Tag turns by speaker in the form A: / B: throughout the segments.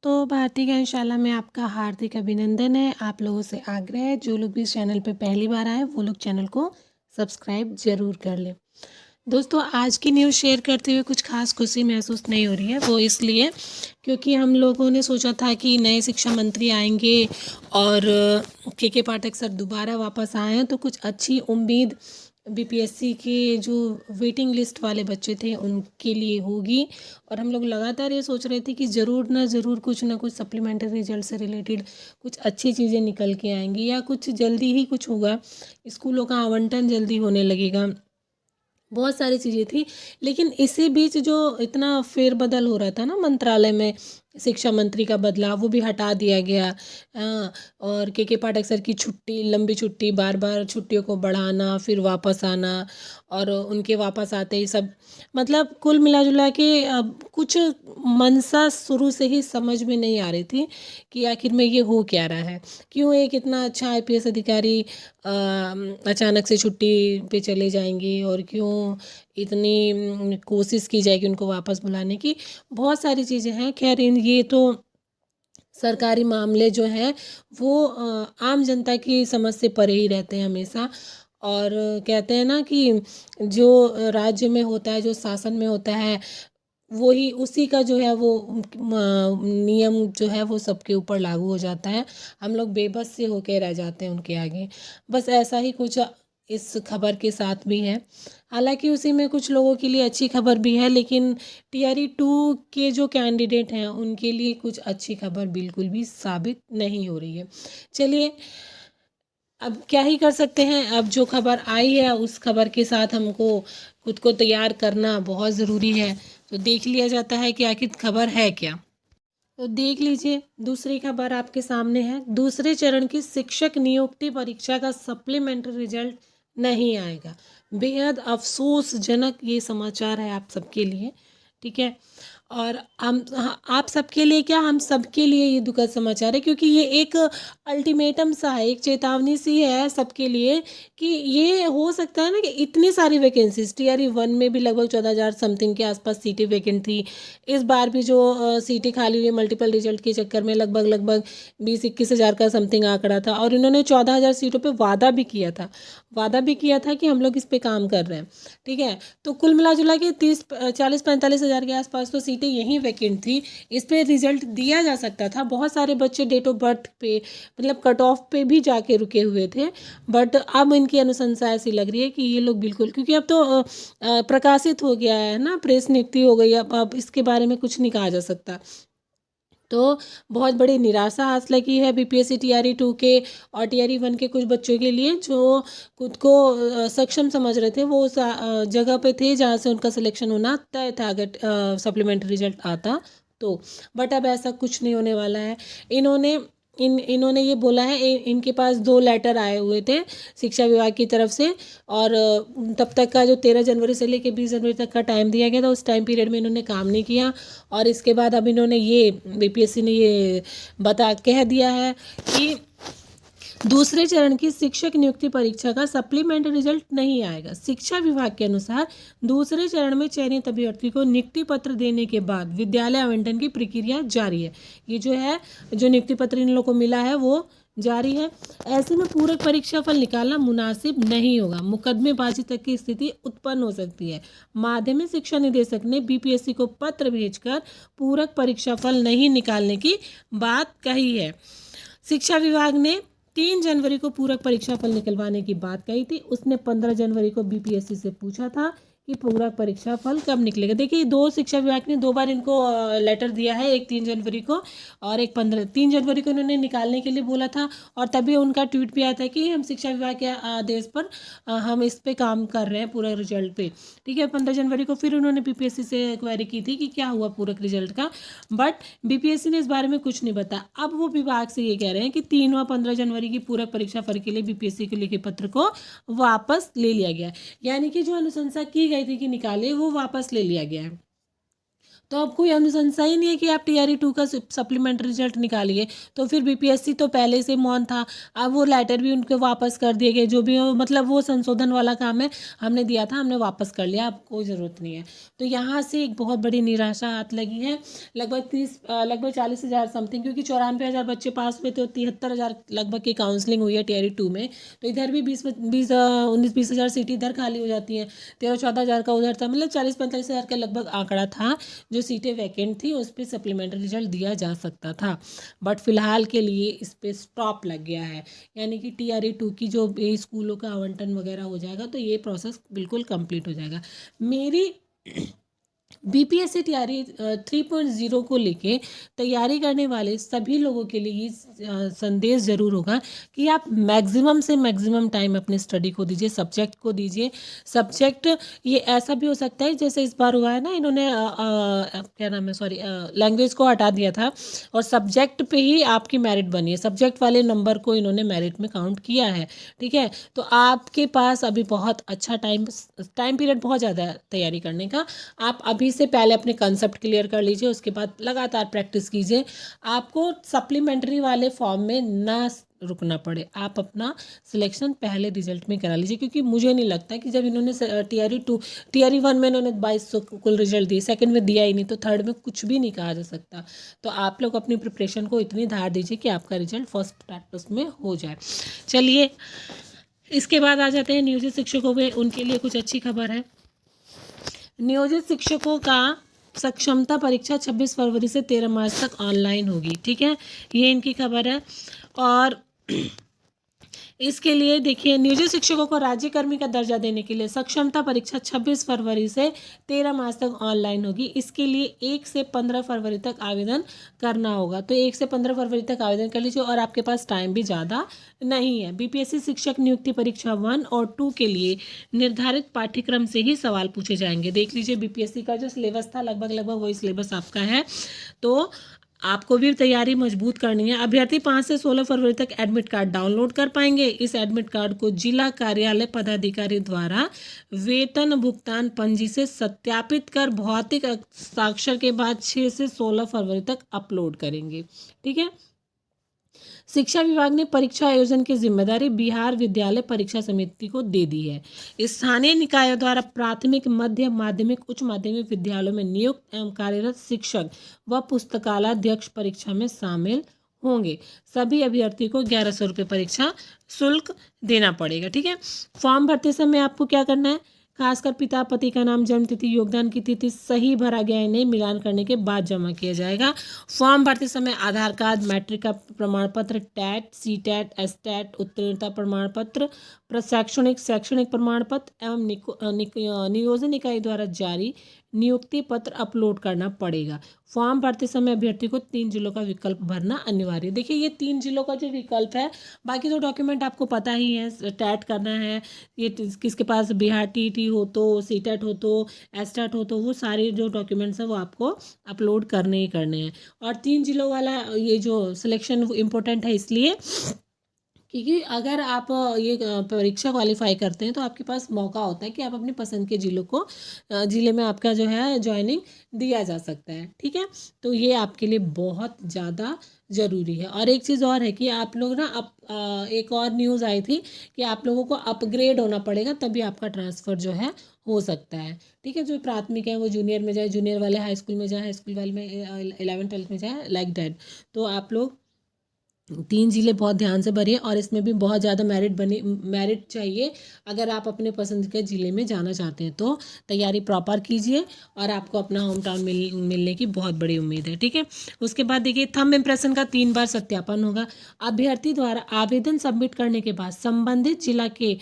A: भारतीय ज्ञानशाला में आपका हार्दिक अभिनंदन है। आप लोगों से आग्रह है, जो लोग भी इस चैनल पे पहली बार आए वो लोग चैनल को सब्सक्राइब ज़रूर कर लें। दोस्तों, आज की न्यूज़ शेयर करते हुए कुछ खास खुशी महसूस नहीं हो रही है। वो इसलिए क्योंकि हम लोगों ने सोचा था कि नए शिक्षा मंत्री आएंगे और के पाठक सर दोबारा वापस आए हैं तो कुछ अच्छी उम्मीद बीपीएससी के जो वेटिंग लिस्ट वाले बच्चे थे उनके लिए होगी। और हम लोग लगातार ये सोच रहे थे कि ज़रूर ना ज़रूर कुछ ना कुछ सप्लीमेंट्री रिजल्ट से रिलेटेड कुछ अच्छी चीज़ें निकल के आएंगी या कुछ जल्दी ही कुछ होगा, स्कूलों का आवंटन जल्दी होने लगेगा, बहुत सारी चीज़ें थी। लेकिन इसी बीच जो इतना फेरबदल हो रहा था ना मंत्रालय में, शिक्षा मंत्री का बदलाव वो भी हटा दिया गया। और के पाठक सर की छुट्टी, लंबी छुट्टी, बार बार छुट्टियों को बढ़ाना फिर वापस आना और उनके वापस आते ही सब, मतलब कुल मिला जुला के अब कुछ मनसा शुरू से ही समझ में नहीं आ रही थी कि आखिर में ये हो क्या रहा है। क्यों एक इतना अच्छा आईपीएस अधिकारी अचानक से छुट्टी पे चले जाएंगे और क्यों इतनी कोशिश की जाएगी उनको वापस बुलाने की। बहुत सारी चीज़ें हैं। खैर ये तो सरकारी मामले जो हैं वो आम जनता की समझ से परे ही रहते हैं हमेशा। और कहते हैं ना कि जो राज्य में होता है, जो शासन में होता है, वही उसी का जो है वो नियम जो है वो सबके ऊपर लागू हो जाता है। हम लोग बेबस से होके रह जाते हैं उनके आगे। बस ऐसा ही कुछ इस खबर के साथ भी है। हालांकि उसी में कुछ लोगों के लिए अच्छी खबर भी है, लेकिन टीआरई 2 के जो कैंडिडेट हैं उनके लिए कुछ अच्छी खबर बिल्कुल भी साबित नहीं हो रही है। चलिए, अब क्या ही कर सकते हैं। अब जो खबर आई है उस खबर के साथ हमको खुद को तैयार करना बहुत ज़रूरी है। तो देख लिया जाता है कि आखिर खबर है क्या। तो देख लीजिए, दूसरी खबर आपके सामने है। दूसरे चरण की शिक्षक नियुक्ति परीक्षा का सप्लीमेंट्री रिजल्ट नहीं आएगा। बेहद अफसोसजनक ये समाचार है आप सबके लिए, ठीक है। और हम आप सबके लिए क्या, हम सबके लिए ये दुखद समाचार है, क्योंकि ये एक अल्टीमेटम सा है, एक चेतावनी सी है सबके लिए कि ये हो सकता है ना कि इतनी सारी वैकेंसीज टीआरई 1 में भी लगभग 14,000 समथिंग के आसपास सीटें वैकेंट थी। इस बार भी जो सीटें खाली हुई मल्टीपल रिजल्ट के चक्कर में लगभग 20-21 हज़ार का समथिंग आंकड़ा था। और इन्होंने 14,000 सीटों पे वादा भी किया था कि हम लोग इस पे काम कर रहे हैं, ठीक है। तो कुल मिला जुला के 40-45 हज़ार के आसपास तो सीटें यहीं वैकेंट थी। इस पे रिजल्ट दिया जा सकता था। बहुत सारे बच्चे डेट ऑफ बर्थ पे, मतलब कट ऑफ पे भी जाके रुके हुए थे। बट अब इनकी अनुशंसा ऐसी लग रही है कि ये लोग बिल्कुल, क्योंकि अब तो प्रकाशित हो गया है ना, प्रेस नियुक्ति हो गई। अब इसके बारे में कुछ नहीं कहा जा सकता। तो बहुत बड़ी निराशा हासिल की है बीपीएससी टीआरई 2 के और टीआरई 1 के कुछ बच्चों के लिए, जो खुद को सक्षम समझ रहे थे। वो उस जगह पे थे जहाँ से उनका सिलेक्शन होना तय था अगर सप्लीमेंट्री रिजल्ट आता तो। बट अब ऐसा कुछ नहीं होने वाला है। इन्होंने ये बोला है, इनके पास 2 लेटर आए हुए थे शिक्षा विभाग की तरफ से। और तब तक का जो 13 जनवरी से लेकर 20 जनवरी तक का टाइम दिया गया था, उस टाइम पीरियड में इन्होंने काम नहीं किया। और इसके बाद अब इन्होंने ये बीपीएससी ने ये कह दिया है कि दूसरे चरण की शिक्षक नियुक्ति परीक्षा का सप्लीमेंट्री रिजल्ट नहीं आएगा। शिक्षा विभाग के अनुसार दूसरे चरण में चयनित अभ्यर्थी को नियुक्ति पत्र देने के बाद विद्यालय आवंटन की प्रक्रिया जारी है। ये जो है, जो नियुक्ति पत्र इन लोगों को मिला है वो जारी है। ऐसे में पूरक परीक्षा फल निकालना मुनासिब नहीं होगा। मुकदमेबाजी तक की स्थिति उत्पन्न हो सकती है। माध्यमिक शिक्षा निदेशक ने बीपीएससी को पत्र भेजकर पूरक परीक्षा फल नहीं निकालने की बात कही है। शिक्षा विभाग ने 3 जनवरी को पूरक परीक्षा फल निकलवाने की बात कही थी। उसने 15 जनवरी को बीपीएससी से पूछा था कि पूरक परीक्षा फल कब निकलेगा। देखिए, 2 शिक्षा विभाग ने 2 बार इनको लेटर दिया है, एक 3 जनवरी को और एक 3 जनवरी को इन्होंने निकालने के लिए बोला था। और तभी उनका ट्वीट भी आया था कि हम शिक्षा विभाग के आदेश पर हम इस पे काम कर रहे हैं पूरा रिजल्ट पे, ठीक है। 15 जनवरी को फिर उन्होंने बीपीएससी से क्वेरी की थी कि क्या हुआ पूरक रिजल्ट का, बट बीपीएससी ने इस बारे में कुछ नहीं बताया। अब वो विभाग से ये कह रहे हैं कि 3 व 15 जनवरी की पूरक परीक्षा फल के लिए बीपीएससी के लिखे पत्र को वापस ले लिया गया है। यानी कि जो अनुशंसा की गई थी कि निकाले, वो वापस ले लिया गया है। तो अब कोई अनुशंसा ही नहीं है कि आप टीआरई 2 का सप्लीमेंट्री रिजल्ट निकालिए। तो फिर बीपीएससी तो पहले से मौन था, अब वो लेटर भी उनको वापस कर दिए गए, जो भी हो, मतलब वो संशोधन वाला काम है, हमने दिया था, हमने वापस कर लिया, अब कोई ज़रूरत नहीं है। तो यहाँ से एक बहुत बड़ी निराशा हाथ लगी है। लगभग 40,000 समथिंग, क्योंकि 94,000 बच्चे पास हुए, तो 73,000 लगभग की काउंसलिंग हुई है टीआरई 2 में। तो इधर भी 19-20 हज़ार सीट इधर खाली हो जाती हैं, 13-14 हज़ार का उधर था, मतलब 40-45 हज़ार का लगभग आंकड़ा था जो सीटें वैकेंट थी, उस पर सप्लीमेंट्री रिजल्ट दिया जा सकता था। बट फिलहाल के लिए इस पर स्टॉप लग गया है, यानी कि टीआरई 2 की जो स्कूलों का आवंटन वगैरह हो जाएगा, तो ये प्रोसेस बिल्कुल कंप्लीट हो जाएगा। मेरी बीपीएससी टीआरई 3.0 को लेके तैयारी करने वाले सभी लोगों के लिए ये संदेश ज़रूर होगा कि आप मैक्सिमम से मैक्सिमम टाइम अपने स्टडी को दीजिए, सब्जेक्ट को दीजिए। सब्जेक्ट ये ऐसा भी हो सकता है जैसे इस बार हुआ है ना, इन्होंने क्या नाम है, सॉरी, लैंग्वेज को हटा दिया था और सब्जेक्ट पे ही आपकी मेरिट बनी है, सब्जेक्ट वाले नंबर को इन्होंने मेरिट में काउंट किया है। ठीक है, तो आपके पास अभी बहुत अच्छा टाइम पीरियड बहुत ज़्यादा है तैयारी करने का। आप अभी से पहले अपने कंसेप्ट क्लियर कर लीजिए, उसके बाद लगातार प्रैक्टिस कीजिए। आपको सप्लीमेंट्री वाले फॉर्म में ना रुकना पड़े, आप अपना सिलेक्शन पहले रिजल्ट में करा लीजिए, क्योंकि मुझे नहीं लगता कि जब इन्होंने टीआरई 1 में इन्होंने 2200 कुल रिजल्ट दिए, सेकंड में दिया ही नहीं, तो थर्ड में कुछ भी नहीं कहा जा सकता। तो आप लोग अपनी प्रिपरेशन को इतनी धार दीजिए कि आपका रिजल्ट फर्स्ट प्रैक्टिस में हो जाए। चलिए, इसके बाद आ जाते हैं नियोजित शिक्षकों पे, उनके लिए कुछ अच्छी खबर है। नियोजित शिक्षकों का सक्षमता परीक्षा 26 फरवरी से 13 मार्च तक ऑनलाइन होगी। ठीक है, ये इनकी खबर है। और इसके लिए देखिए, नियोजित शिक्षकों को राज्यकर्मी का दर्जा देने के लिए सक्षमता परीक्षा 26 फरवरी से 13 मार्च तक ऑनलाइन होगी। इसके लिए 1 से 15 फरवरी तक आवेदन करना होगा। तो 1 से 15 फरवरी तक आवेदन कर लीजिए, और आपके पास टाइम भी ज़्यादा नहीं है। बीपीएससी शिक्षक नियुक्ति परीक्षा 1 और 2 के लिए निर्धारित पाठ्यक्रम से ही सवाल पूछे जाएंगे। देख लीजिए, बीपीएससी का जो सिलेबस था लगभग वही सिलेबस आपका है। तो आपको भी तैयारी मजबूत करनी है। अभ्यर्थी 5 से 16 फरवरी तक एडमिट कार्ड डाउनलोड कर पाएंगे। इस एडमिट कार्ड को जिला कार्यालय पदाधिकारी द्वारा वेतन भुगतान पंजी से सत्यापित कर भौतिक हस्ताक्षर के बाद 6 से 16 फरवरी तक अपलोड करेंगे। ठीक है, शिक्षा विभाग ने परीक्षा आयोजन की जिम्मेदारी बिहार विद्यालय परीक्षा समिति को दे दी है। स्थानीय निकायों द्वारा प्राथमिक, मध्य माध्यमिक, उच्च माध्यमिक विद्यालयों में नियुक्त एवं कार्यरत शिक्षक व पुस्तकालयाध्यक्ष परीक्षा में शामिल होंगे। सभी अभ्यर्थी को 1100 रुपये परीक्षा शुल्क देना पड़ेगा। ठीक है, फॉर्म भरते समय आपको क्या करना है, खासकर पिता पति का नाम, जन्म तिथि, योगदान की तिथि सही भरा गया है नहीं, मिलान करने के बाद जमा किया जाएगा। फॉर्म भरते समय आधार कार्ड, मैट्रिक का प्रमाण पत्र, टैट, सी टैट, एस टैट, उत्तीर्णता प्रमाण पत्र, शैक्षणिक प्रमाण पत्र एवं नियोजन इकाई द्वारा जारी नियुक्ति पत्र अपलोड करना पड़ेगा। फॉर्म भरते समय अभ्यर्थी को 3 जिलों का विकल्प भरना अनिवार्य है। देखिए, ये 3 जिलों का जो विकल्प है, बाकी तो डॉक्यूमेंट आपको पता ही है, टैट करना है, ये किसके पास बिहार टीटी हो तो, सी टैट हो तो, एस टैट हो तो, वो सारे जो डॉक्यूमेंट्स हैं वो आपको अपलोड करने ही करने हैं। और 3 जिलों वाला ये जो सिलेक्शन इम्पोर्टेंट है, इसलिए क्योंकि अगर आप ये परीक्षा क्वालिफाई करते हैं तो आपके पास मौका होता है कि आप अपनी पसंद के ज़िले में आपका जो है जॉइनिंग दिया जा सकता है। ठीक है, तो ये आपके लिए बहुत ज़्यादा ज़रूरी है। और एक चीज़ और है कि आप लोग ना, एक और न्यूज़ आई थी कि आप लोगों को अपग्रेड होना पड़ेगा, तभी आपका ट्रांसफ़र जो है हो सकता है। ठीक है, जो प्राथमिक है वो जूनियर में जाए, जूनियर वाले हाई स्कूल में जाए, हाई स्कूल वाले में 11th-12th में जाए, लाइक दैट। तो आप लोग 3 जिले बहुत ध्यान से भरिए, और इसमें भी बहुत ज़्यादा मेरिट चाहिए। अगर आप अपने पसंद के ज़िले में जाना चाहते हैं तो तैयारी प्रॉपर कीजिए, और आपको अपना होम टाउन मिलने की बहुत बड़ी उम्मीद है। ठीक है, उसके बाद देखिए, थंब इम्प्रेशन का 3 बार सत्यापन होगा। अभ्यर्थी द्वारा आवेदन सबमिट करने के बाद संबंधित जिला के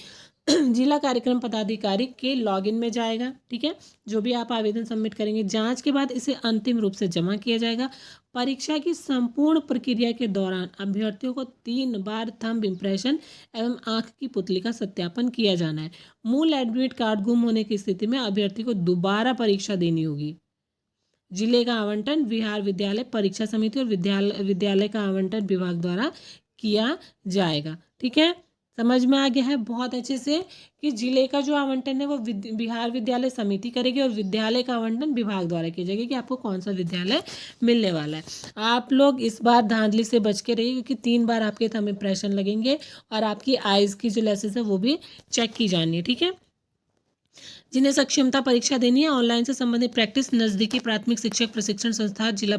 A: जिला कार्यक्रम पदाधिकारी के लॉगिन में जाएगा। ठीक है, जो भी आप आवेदन सबमिट करेंगे, जांच के बाद इसे अंतिम रूप से जमा किया जाएगा। परीक्षा की संपूर्ण प्रक्रिया के दौरान अभ्यर्थियों को 3 बार थंब इम्प्रेशन एवं आंख की पुतली का सत्यापन किया जाना है। मूल एडमिट कार्ड गुम होने की स्थिति में अभ्यर्थी को दोबारा परीक्षा देनी होगी। जिले का आवंटन बिहार विद्यालय परीक्षा समिति और विद्यालय का आवंटन विभाग द्वारा किया जाएगा। ठीक है, समझ में आ गया है बहुत अच्छे से कि जिले का जो आवंटन है वो बिहार विद्यालय समिति करेगी और विद्यालय का आवंटन विभाग द्वारा किया जाएगा कि आपको कौन सा विद्यालय मिलने वाला है। आप लोग इस बार धांधली से बच के रहिए क्योंकि 3 बार आपके थंब इम्प्रेशन लगेंगे और आपकी आइज़ की जो लेंसेज है वो भी चेक की जानी है, ठीक है। जिन्हें सक्षमता परीक्षा देनी है ऑनलाइन से संबंधित प्रैक्टिस नजदीकी प्राथमिक शिक्षक प्रशिक्षण संस्थान, जिला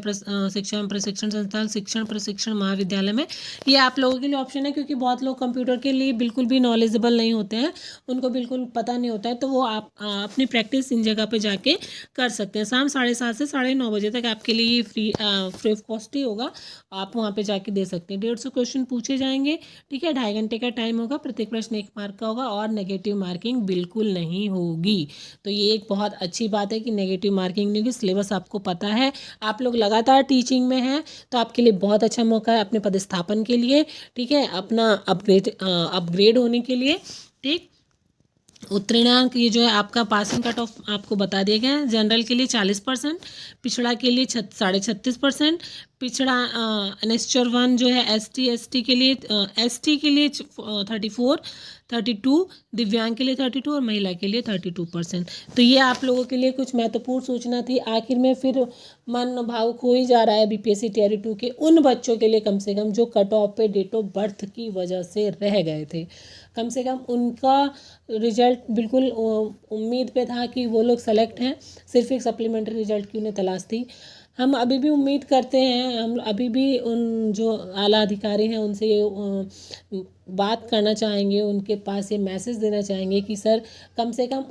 A: शिक्षा प्रशिक्षण संस्थान, शिक्षण प्रशिक्षण महाविद्यालय में, ये आप लोगों के लिए ऑप्शन है क्योंकि बहुत लोग कंप्यूटर के लिए बिल्कुल भी नॉलेजेबल नहीं होते हैं, उनको बिल्कुल पता नहीं होता है, तो वो आप अपनी प्रैक्टिस इन जगह पर जाके कर सकते हैं। शाम 7:30 से 9:30 बजे तक आपके लिए ये फ्री ऑफ कॉस्ट ही होगा, आप वहाँ पे जाके दे सकते हैं। 150 क्वेश्चन पूछे जाएंगे, ठीक है। 2.5 घंटे का टाइम होगा, प्रत्येक प्रश्न 1 मार्क का होगा और नेगेटिव मार्किंग बिल्कुल नहीं होगी। तो ये एक बहुत अच्छी बात है कि नेगेटिव मार्किंग नहीं होगी। सिलेबस आपको पता है, आप लोग लगातार टीचिंग में हैं, तो आपके लिए बहुत अच्छा मौका है अपने पदस्थापन के लिए, ठीक है, अपना अपग्रेड होने के लिए, ठीक। उत्तीर्णांक ये जो है आपका पासिंग कट ऑफ आपको बता दिया गया है। जनरल के लिए 40%, पिछड़ा के लिए 36.5%, पिछड़ा नेस्चर 1 जो है ST के लिए 32, दिव्यांग के लिए 32 और महिला के लिए 32%। तो ये आप लोगों के लिए कुछ महत्वपूर्ण सूचना थी। आखिर में फिर मन भाव खो ही जा रहा है BPSC Tier 2 के उन बच्चों के लिए कम से कम जो कट ऑफ पे डेट ऑफ बर्थ की वजह से रह गए थे। कम से कम उनका रिजल्ट बिल्कुल उम्मीद पे था कि वो लोग सेलेक्ट हैं, सिर्फ एक सप्लीमेंट्री रिजल्ट की उन्हें तलाश थी। हम अभी भी उम्मीद करते हैं, हम अभी भी उन जो आला अधिकारी हैं उनसे बात करना चाहेंगे, उनके पास ये मैसेज देना चाहेंगे कि सर कम से कम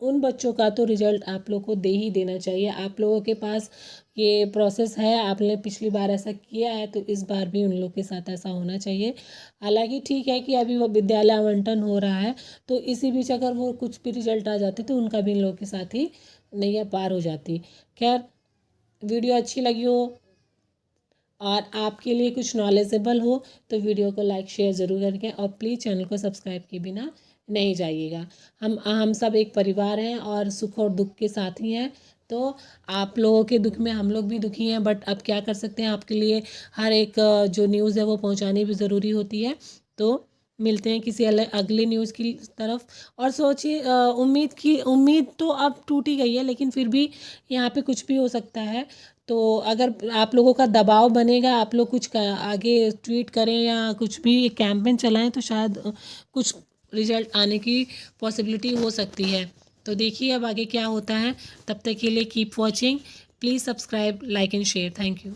A: उन बच्चों का तो रिजल्ट आप लोग को दे ही देना चाहिए। आप लोगों के पास ये प्रोसेस है, आपने पिछली बार ऐसा किया है, तो इस बार भी उन लोग के साथ ऐसा होना चाहिए। हालांकि ठीक है कि अभी वो विद्यालय आवंटन हो रहा है, तो इसी बीच अगर वो कुछ भी रिजल्ट आ जाते तो उनका भी इन लोगों के साथ ही नैया पार हो जाती। खैर, वीडियो अच्छी लगी हो और आपके लिए कुछ नॉलेजेबल हो तो वीडियो को लाइक शेयर ज़रूर करें और प्लीज़ चैनल को सब्सक्राइब किए बिना नहीं जाइएगा। हम सब एक परिवार हैं और सुख और दुख के साथ ही हैं, तो आप लोगों के दुख में हम लोग भी दुखी हैं, बट अब क्या कर सकते हैं, आपके लिए हर एक जो न्यूज़ है वो पहुंचानी भी ज़रूरी होती है। तो मिलते हैं किसी अगली न्यूज़ की तरफ। और सोचिए, उम्मीद तो अब टूट ही गई है, लेकिन फिर भी यहाँ पे कुछ भी हो सकता है। तो अगर आप लोगों का दबाव बनेगा, आप लोग कुछ आगे ट्वीट करें या कुछ भी कैंपेन चलाएं, तो शायद कुछ रिजल्ट आने की पॉसिबिलिटी हो सकती है। तो देखिए अब आगे क्या होता है। तब तक के लिए keep watching, please subscribe, like and share. Thank you.